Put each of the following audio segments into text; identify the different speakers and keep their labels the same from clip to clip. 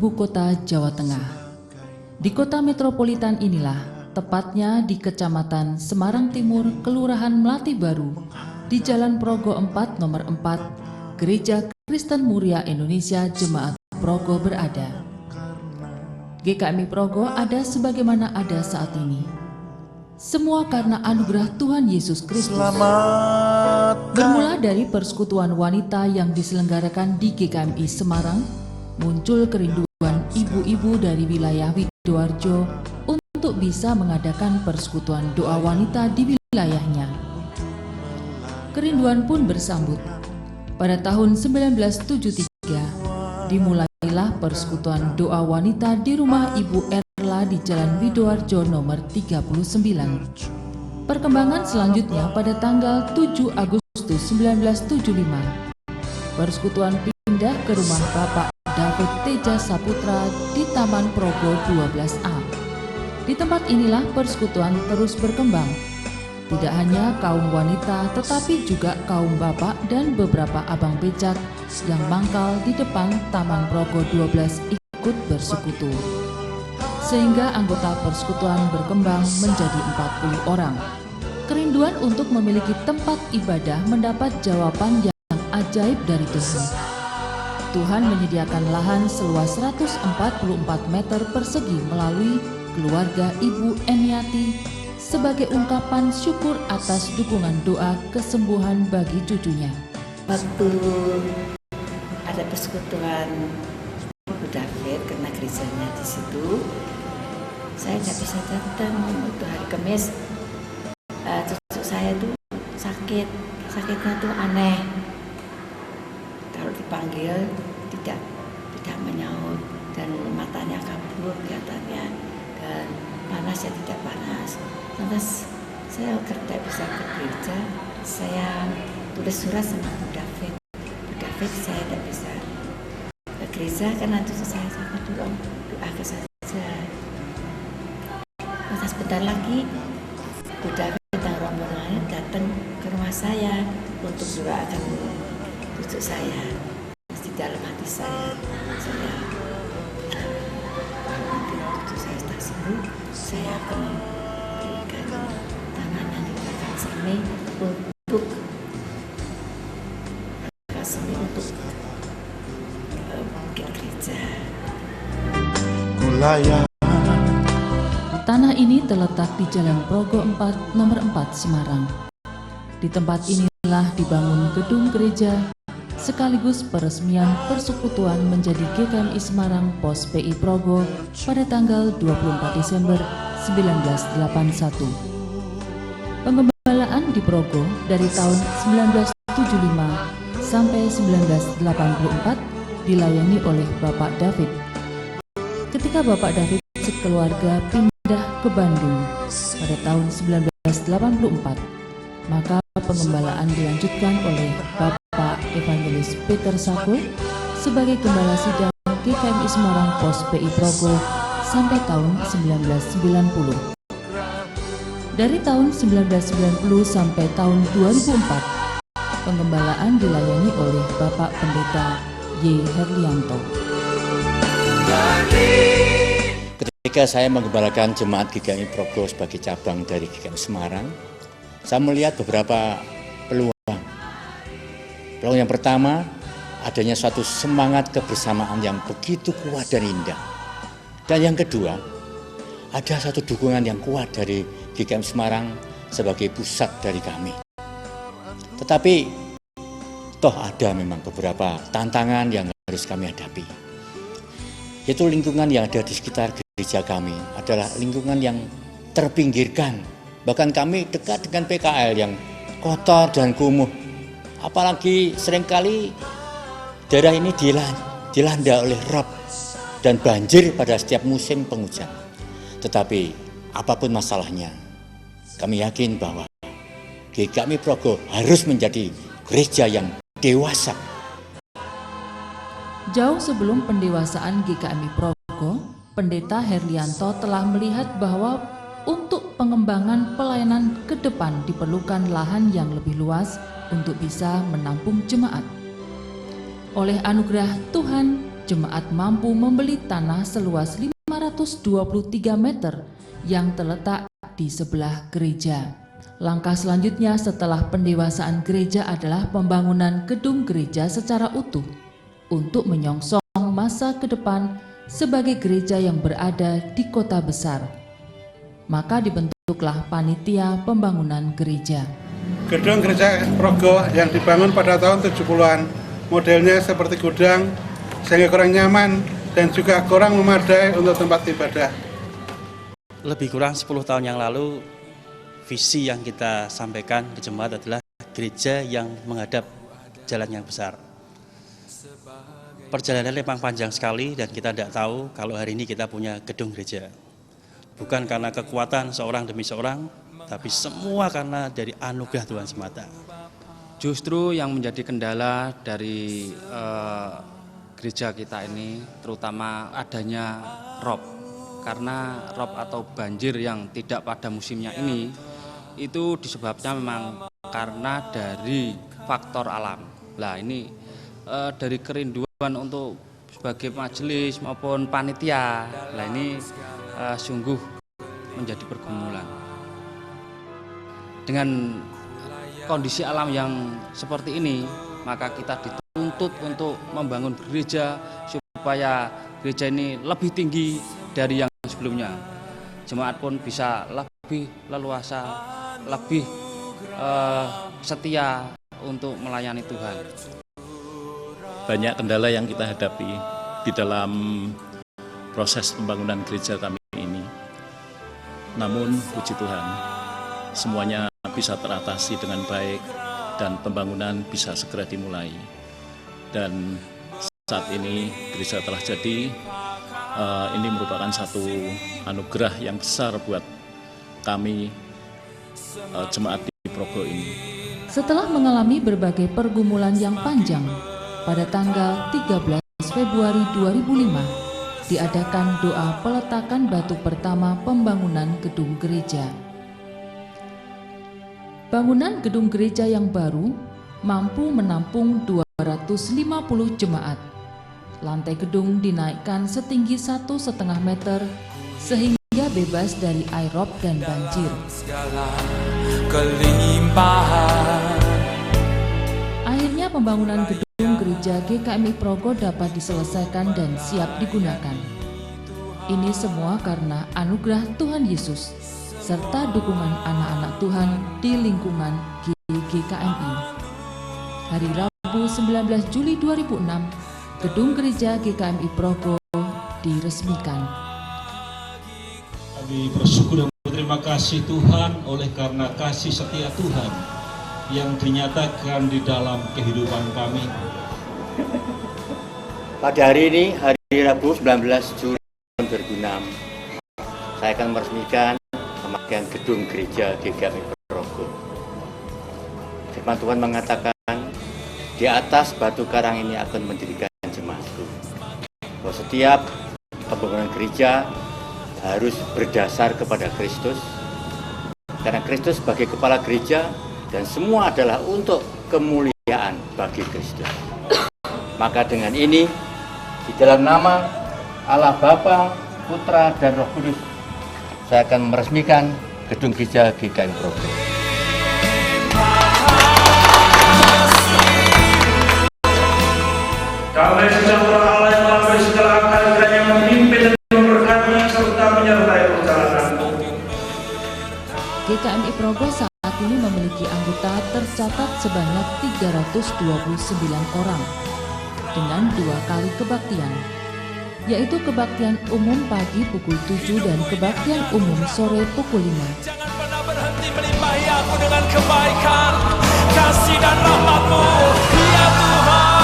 Speaker 1: ibu kota Jawa Tengah. Di kota metropolitan inilah, tepatnya di Kecamatan Semarang Timur, Kelurahan Melati Baru, di Jalan Progo 4 nomor 4, Gereja Kristen Muria Indonesia Jemaat Progo berada. GKMI Progo ada sebagaimana ada saat ini. Semua karena anugerah Tuhan Yesus Kristus. Bermula dari persekutuan wanita yang diselenggarakan di GKMI Semarang, muncul kerinduan ibu-ibu dari wilayah Sidoarjo untuk bisa mengadakan persekutuan doa wanita di wilayahnya. Kerinduan pun bersambut. Pada tahun 1973, dimulailah persekutuan doa wanita di rumah Ibu Erla di Jalan Sidoarjo nomor 39. Perkembangan selanjutnya pada tanggal 7 Agustus 1975, persekutuan pindah ke rumah Bapak David Teja Saputra di Taman Progo 12A. Di tempat inilah persekutuan terus berkembang. Tidak hanya kaum wanita tetapi juga kaum bapak dan beberapa abang becak yang mangkal di depan Taman Progo 12 ikut bersekutu. Sehingga anggota persekutuan berkembang menjadi 40 orang. Kerinduan untuk memiliki tempat ibadah mendapat jawaban yang ajaib dari Tuhan. Tuhan menyediakan lahan seluas 144 meter persegi melalui keluarga Ibu Eniati sebagai ungkapan syukur atas dukungan doa kesembuhan bagi cucunya.
Speaker 2: Waktu ada persekutuan Ibu David karena gerejanya di situ, saya nggak bisa datang untuk hari Kamis. Cucu saya tuh sakitnya tuh aneh. Kalau dipanggil tidak menyaut dan matanya kabur kelihatannya dan panas ya tidak panas. Lantas saya tidak bisa ke gereja, saya tulis surat sama Bu David. Bu David, saya tidak bisa ke gereja karena cucu saya sakit dulu, doa ke saja. Lantas sebentar lagi Bu David dan rombongannya datang ke rumah saya untuk doakan cucu saya. Di dalam hati saya kalau nanti cucu saya tak sembuh, saya akan berikan tangan yang diberikan sini untuk bikin gereja.
Speaker 1: Tanah ini terletak di Jalan Progo 4 nomor 4 Semarang. Di tempat inilah dibangun gedung gereja sekaligus peresmian persekutuan menjadi GKMI Semarang Pos PI Progo pada tanggal 24 Desember 1981. Pengembalaan di Progo dari tahun 1975 sampai 1984 dilayani oleh Bapak David. Ketika Bapak David sekeluarga pindah ke Bandung pada tahun 1984, maka pengembalaan dilanjutkan oleh Bapak Evangelis Peter Sakul sebagai Gembala Sidang GKMI Semarang Pos PI Progo sampai tahun 1990. Dari tahun 1990 sampai tahun 2004, pengembalaan dilayani oleh Bapak Pendeta Y. Herlianto.
Speaker 3: Ketika saya menggembalakan jemaat GKMI Progo sebagai cabang dari GKMI Semarang, saya melihat beberapa peluang. Peluang yang pertama, adanya suatu semangat kebersamaan yang begitu kuat dan indah. Dan yang kedua, ada satu dukungan yang kuat dari GKMI Semarang sebagai pusat dari kami. Tetapi, toh ada memang beberapa tantangan yang harus kami hadapi. Yaitu lingkungan yang ada di sekitar gereja kami adalah lingkungan yang terpinggirkan. Bahkan kami dekat dengan PKL yang kotor dan kumuh. Apalagi seringkali daerah ini dilanda oleh rob dan banjir pada setiap musim penghujan. Tetapi apapun masalahnya, kami yakin bahwa GKMI Progo harus menjadi gereja yang dewasa.
Speaker 1: Jauh sebelum pendewasaan GKMI Progo, Pendeta Herlianto telah melihat bahwa untuk pengembangan pelayanan ke depan diperlukan lahan yang lebih luas untuk bisa menampung jemaat. Oleh anugerah Tuhan, jemaat mampu membeli tanah seluas 523 meter yang terletak di sebelah gereja. Langkah selanjutnya setelah pendewasaan gereja adalah pembangunan gedung gereja secara utuh untuk menyongsong masa ke depan sebagai gereja yang berada di kota besar. Maka dibentuklah panitia pembangunan gereja.
Speaker 4: Gedung gereja Progo yang dibangun pada tahun 70-an, modelnya seperti gudang sehingga kurang nyaman dan juga kurang memadai untuk tempat ibadah.
Speaker 5: Lebih kurang 10 tahun yang lalu, visi yang kita sampaikan di jemaat adalah gereja yang menghadap jalan yang besar. Perjalanan memang panjang sekali dan kita tidak tahu kalau hari ini kita punya gedung gereja. Bukan karena kekuatan seorang demi seorang, tapi semua karena dari anugerah Tuhan semata.
Speaker 6: Justru yang menjadi kendala dari gereja kita ini terutama adanya rob. Karena rob atau banjir yang tidak pada musimnya ini itu disebabkan memang karena dari faktor alam. Nah ini dari kerinduan untuk sebagai majelis maupun panitia, nah ini sungguh menjadi pergumulan. Dengan kondisi alam yang seperti ini, maka kita dituntut untuk membangun gereja supaya gereja ini lebih tinggi dari yang sebelumnya. Jemaat pun bisa lebih leluasa, lebih setia untuk melayani Tuhan.
Speaker 7: Banyak kendala yang kita hadapi di dalam proses pembangunan gereja kami ini. Namun puji Tuhan, semuanya bisa teratasi dengan baik dan pembangunan bisa segera dimulai. Dan saat ini gereja telah jadi, ini merupakan satu anugerah yang besar buat kami jemaat di Progo ini.
Speaker 1: Setelah mengalami berbagai pergumulan yang panjang, pada tanggal 13 Februari 2005 diadakan doa peletakan batu pertama pembangunan gedung gereja. Bangunan gedung gereja yang baru mampu menampung 250 jemaat. Lantai gedung dinaikkan setinggi 1,5 meter sehingga bebas dari air rob dan banjir. Akhirnya pembangunan gedung gereja GKMI Progo dapat diselesaikan dan siap digunakan. Ini semua karena anugerah Tuhan Yesus serta dukungan anak-anak Tuhan di lingkungan GKMI. Hari Rabu 19 Juli 2006, gedung gereja GKMI Progo diresmikan.
Speaker 8: Kami bersyukur dan berterima kasih Tuhan oleh karena kasih setia Tuhan yang dinyatakan di dalam kehidupan kami.
Speaker 3: Pada hari ini, hari Rabu 19 Juli 2006, saya akan meresmikan pemakaian gedung gereja GKMI Progo. Firman Tuhan mengatakan, di atas batu karang ini akan mendirikan jemaatku. Bahwa setiap pembangunan gereja harus berdasar kepada Kristus, karena Kristus sebagai kepala gereja dan semua adalah untuk kemuliaan bagi Kristus. Maka dengan ini, di dalam nama Allah Bapa, Putra, dan Roh Kudus, saya akan meresmikan gedung gereja GKMI Progo.
Speaker 9: Damai sejahtera Allah yang melampaui segala akal kiranya memimpin dan memberkati serta menyertai perjalananmu.
Speaker 1: GKMI Progo saat ini memiliki anggota tercatat sebanyak 329 orang dengan 2 kali kebaktian, yaitu kebaktian umum pagi pukul 7 dan kebaktian umum sore pukul 5.
Speaker 9: Jangan pernah berhenti melimpahi aku dengan kebaikan, kasih dan rahmat-Mu, ya Tuhan.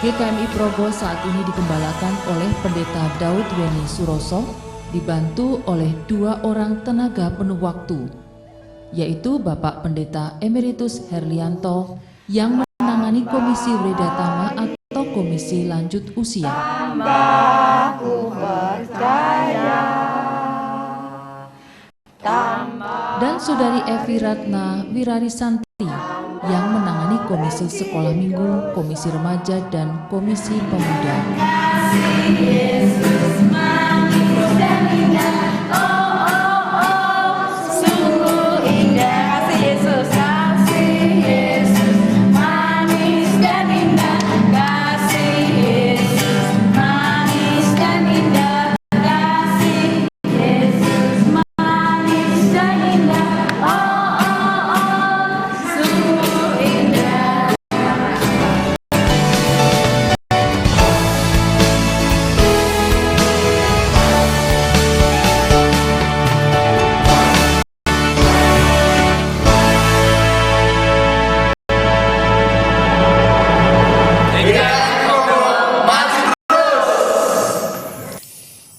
Speaker 1: GKMI Progo saat ini digembalakan oleh Pendeta Daud Weni Suroso dibantu oleh 2 orang tenaga penuh waktu, yaitu Bapak Pendeta Emeritus Herlianto yang menangani Komisi Wredatama atau Komisi Lanjut Usia. Dan Saudari Evi Ratna Wirarisanti yang menangani Komisi Sekolah Minggu, Komisi Remaja, dan Komisi Pemuda.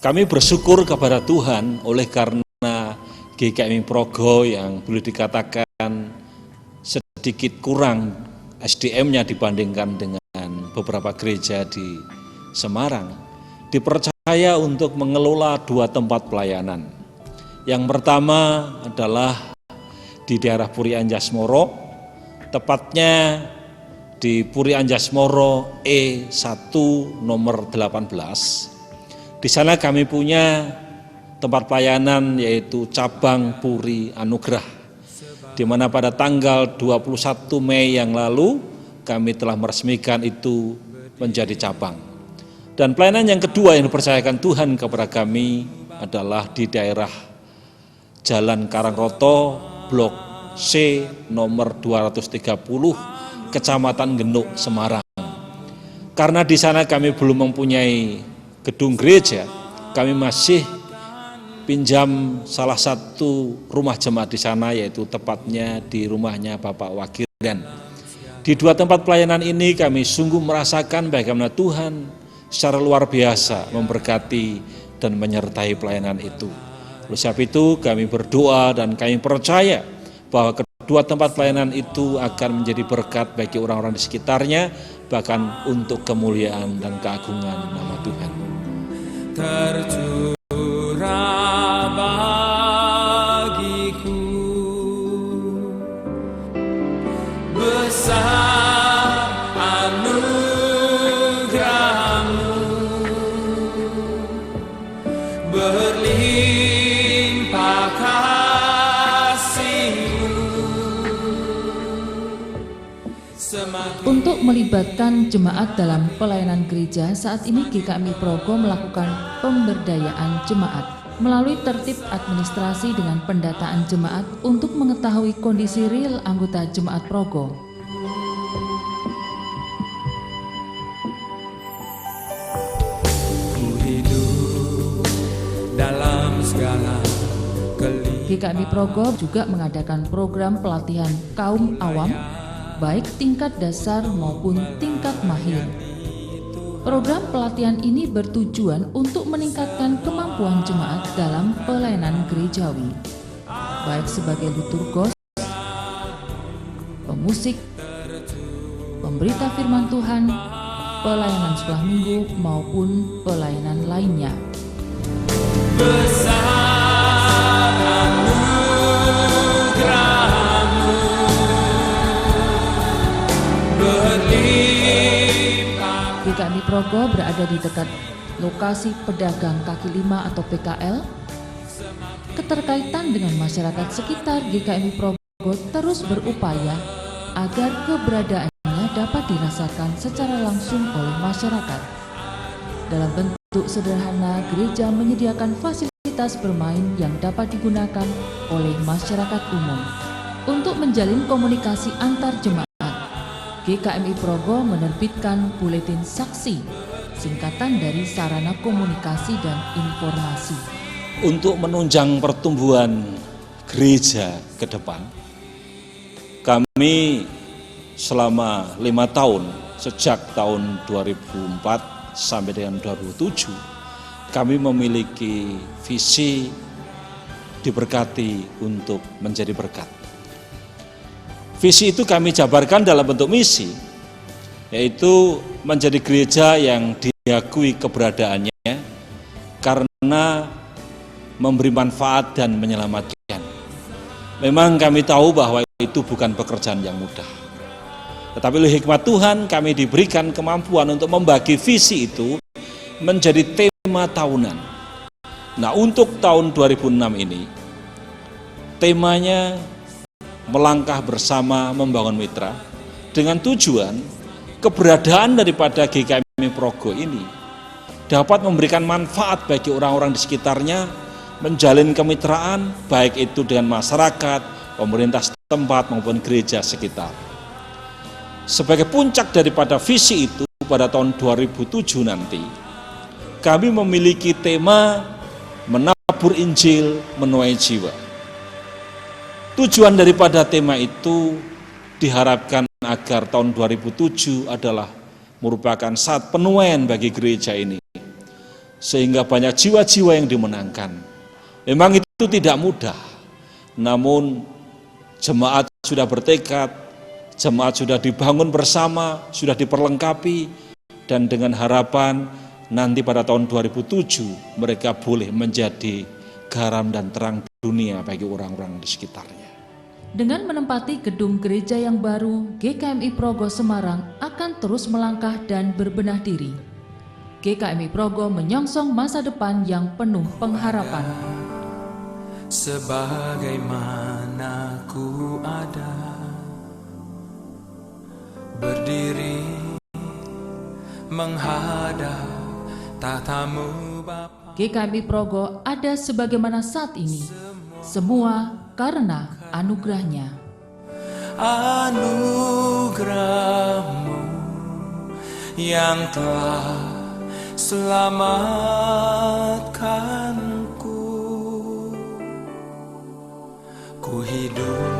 Speaker 7: Kami bersyukur kepada Tuhan oleh karena GKMI Progo yang boleh dikatakan sedikit kurang SDM-nya dibandingkan dengan beberapa gereja di Semarang, dipercaya untuk mengelola 2 tempat pelayanan. Yang pertama adalah di daerah Puri Anjasmoro, tepatnya di Puri Anjasmoro E1 nomor 18. Di sana kami punya tempat pelayanan yaitu cabang Puri Anugerah, di mana pada tanggal 21 Mei yang lalu kami telah meresmikan itu menjadi cabang. Dan pelayanan yang kedua yang dipercayakan Tuhan kepada kami adalah di daerah Jalan Karangroto, Blok C nomor 230, Kecamatan Genuk, Semarang. Karena di sana kami belum mempunyai gedung gereja, kami masih pinjam salah satu rumah jemaat di sana, yaitu tepatnya di rumahnya Bapak Wakildan. Di 2 tempat pelayanan ini kami sungguh merasakan bagaimana Tuhan secara luar biasa memberkati dan menyertai pelayanan itu. Oleh sebab itu kami berdoa dan kami percaya bahwa kedua tempat pelayanan itu akan menjadi berkat bagi orang-orang di sekitarnya, bahkan untuk kemuliaan dan keagungan nama Tuhan.
Speaker 9: Tercurah bagiku besar anugerah-Mu, berlimpah kasih-Mu.
Speaker 1: Untuk melibatkan jemaat dalam pelayanan gereja, saat ini GKMI Progo melakukan pemberdayaan jemaat melalui tertib administrasi dengan pendataan jemaat untuk mengetahui kondisi real anggota jemaat Progo. GKMI Progo juga mengadakan program pelatihan kaum awam, baik tingkat dasar maupun tingkat mahir. Program pelatihan ini bertujuan untuk meningkatkan kemampuan jemaat dalam pelayanan gerejawi, baik sebagai liturgos, pemusik, pemberita firman Tuhan, pelayanan sekolah minggu, maupun pelayanan lainnya. GKMI Progo berada di dekat lokasi pedagang kaki lima atau PKL. Keterkaitan dengan masyarakat sekitar GKMI Progo terus berupaya agar keberadaannya dapat dirasakan secara langsung oleh masyarakat. Dalam bentuk sederhana, gereja menyediakan fasilitas bermain yang dapat digunakan oleh masyarakat umum. Untuk menjalin komunikasi antar jemaat, GKMI Progo menerbitkan buletin saksi, singkatan dari sarana komunikasi dan informasi.
Speaker 7: Untuk menunjang pertumbuhan gereja ke depan, kami selama 5 tahun, sejak tahun 2004 sampai dengan 2007, kami memiliki visi diberkati untuk menjadi berkat. Visi itu kami jabarkan dalam bentuk misi, yaitu menjadi gereja yang diakui keberadaannya karena memberi manfaat dan menyelamatkan. Memang kami tahu bahwa itu bukan pekerjaan yang mudah. Tetapi oleh hikmat Tuhan kami diberikan kemampuan untuk membagi visi itu menjadi tema tahunan. Nah, untuk tahun 2006 ini temanya melangkah bersama membangun mitra dengan tujuan keberadaan daripada GKMI Progo ini dapat memberikan manfaat bagi orang-orang di sekitarnya, menjalin kemitraan baik itu dengan masyarakat, pemerintah setempat maupun gereja sekitar. Sebagai puncak daripada visi itu pada tahun 2007 nanti, kami memiliki tema menabur Injil menuai jiwa. Tujuan daripada tema itu diharapkan agar tahun 2007 adalah merupakan saat penuaian bagi gereja ini, sehingga banyak jiwa-jiwa yang dimenangkan. Memang itu tidak mudah, namun jemaat sudah bertekad, jemaat sudah dibangun bersama, sudah diperlengkapi, dan dengan harapan nanti pada tahun 2007 mereka boleh menjadi garam dan terang dunia bagi orang-orang di sekitarnya.
Speaker 1: Dengan menempati gedung gereja yang baru, GKMI Progo Semarang akan terus melangkah dan berbenah diri. GKMI Progo menyongsong masa depan yang penuh pengharapan.
Speaker 9: Sebagaimana ku ada, berdiri menghadap tatamu Bapa.
Speaker 1: GKMI Progo ada sebagaimana saat ini, semua karena anugerah-Nya.
Speaker 9: Anugerah-Mu yang telah selamatkanku. Ku hidup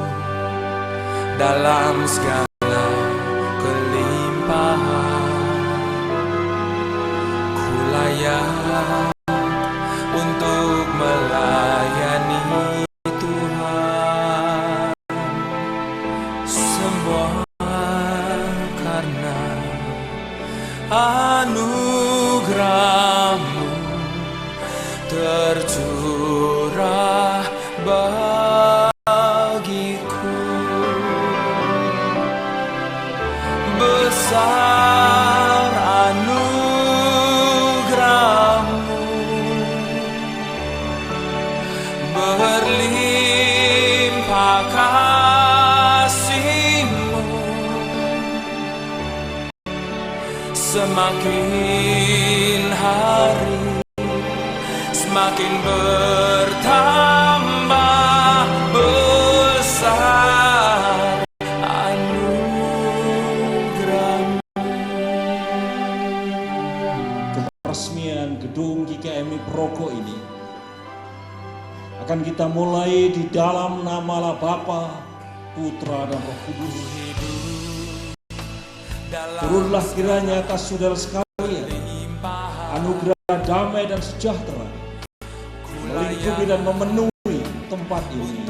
Speaker 9: dalam segala kelimpahan, ku layak untuk melayani Tuhan. Semua karena anugerah-Mu tercurah bagiku. Besar anugerah-Mu, berlimpah kasih-Mu, semakin hari semakin bertambah besar anugerah-Mu.
Speaker 7: Peresmian gedung GKMI Progo ini akan kita mulai di dalam nama Allah Bapa, Putra dan Roh Kudus. Turunlah kiranya atas saudara sekalian anugerah damai dan sejahtera melingkupi dan memenuhi tempat ini.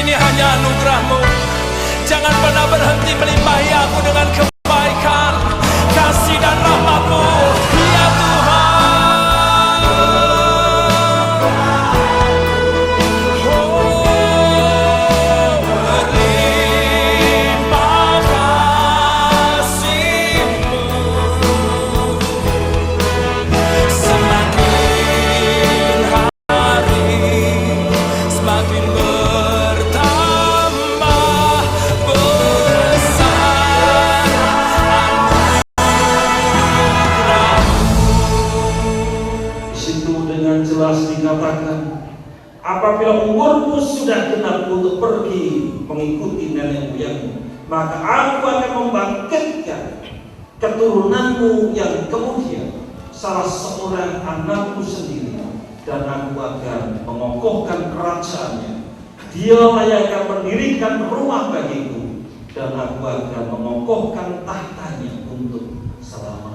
Speaker 9: ini hanya anugerah-Mu. Jangan pernah berhenti melimpahi aku dengan kebaikan, kasih dan rahmat-Mu, ya Tuhan.
Speaker 8: Dikatakan, apabila umurmu sudah genap untuk pergi mengikuti nenek moyangmu, maka aku akan membangkitkan keturunanmu yang kemudian, salah seorang anakmu sendiri, dan aku akan mengokohkan kerajaannya. Dialah yang akan mendirikan rumah bagiku, dan aku akan mengokohkan tahtanya untuk selama